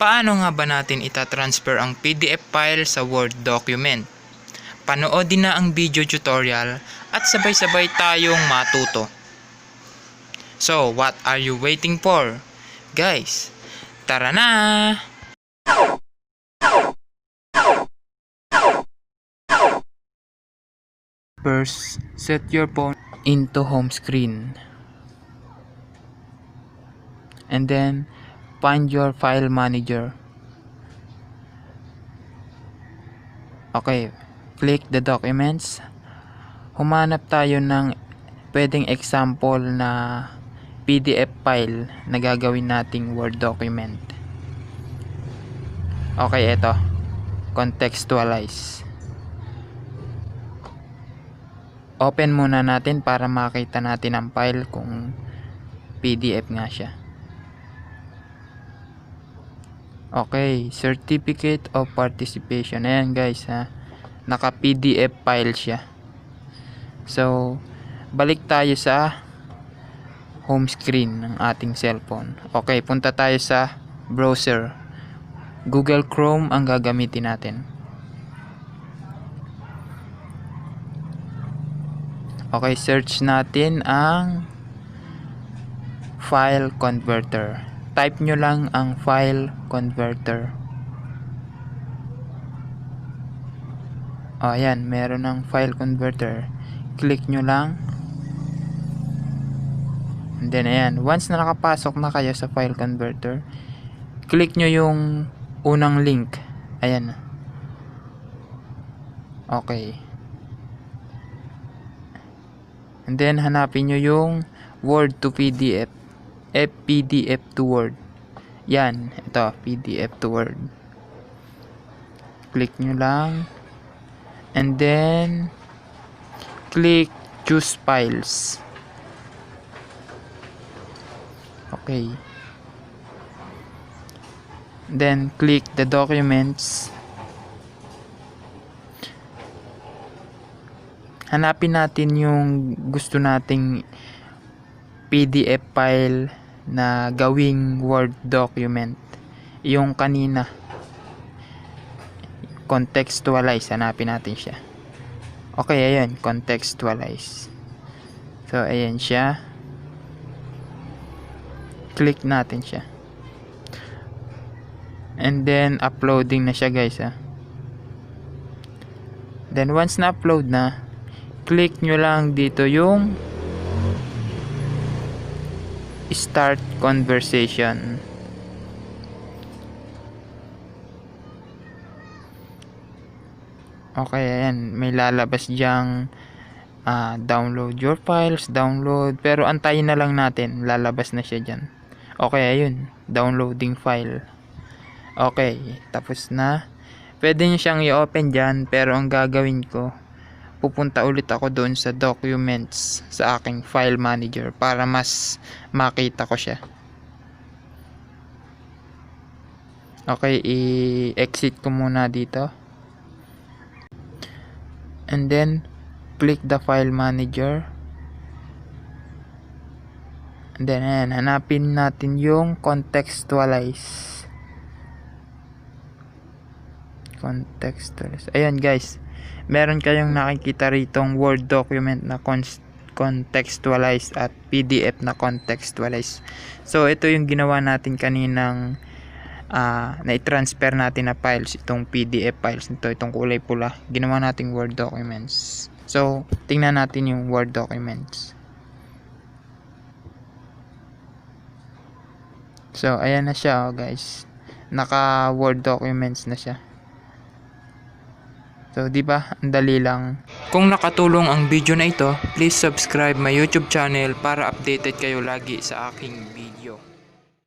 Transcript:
Paano nga ba natin itatransfer ang PDF file sa Word document? Panoodin na ang video tutorial at sabay-sabay tayong matuto. So, what are you waiting for? Guys, tara na! First, set your phone into home screen. And then, find your file manager. Okay, click the documents. Humanap tayo ng pwedeng example na PDF file na gagawin nating Word document. Okay, ito. Contextualize. Open muna natin para makita natin ang file kung PDF nga siya. Okay, Certificate of Participation. Ayan guys ha, naka PDF file siya. So, balik tayo sa home screen ng ating cellphone. Okay, punta tayo sa browser. Google Chrome ang gagamitin natin. Okay, search natin ang file converter. Type nyo lang ang file converter. O, ayan, meron ng file converter. Click nyo lang. And then, ayan, once na nakapasok na kayo sa file converter, click nyo yung unang link. Ayan. Okay. And then, hanapin nyo yung Word to PDF. PDF to Word. Yan, ito, PDF to Word. Click nyo lang. And then, click choose files. Okay. Then, click the documents. Hanapin natin yung gusto nating PDF file na gawing Word document. Yung kanina, contextualize, hanapin natin siya. Okay, ayan, contextualize. So, ayan siya. Click natin siya. And then, uploading na siya guys ha. Then, once na upload na, click nyo lang dito yung start conversation. Okay, ayan, may lalabas diyang download your files, download, pero antayin na lang natin, lalabas na siya dyan. Okay, ayun, downloading file. Okay, tapos na. Pwede nyo siyang i-open dyan, pero ang gagawin ko, pupunta ulit ako doon sa documents sa aking file manager para mas makita ko siya. Okay, i-exit ko muna dito. And then, click the file manager. And then, ayan, hanapin natin yung contextualize. Contextualize. Ayan guys. Meron kayong nakikita ritong Word document na contextualize at PDF na contextualize. So, ito yung ginawa natin kaninang na-transfer natin na files. Itong PDF files nito, itong kulay pula. Ginawa nating Word documents. So, tingnan natin yung Word documents. So, ayan na siya guys. Naka Word documents na siya. So, di ba? Ang dali lang. Kung nakatulong ang video na ito, please subscribe my YouTube channel para updated kayo lagi sa aking video.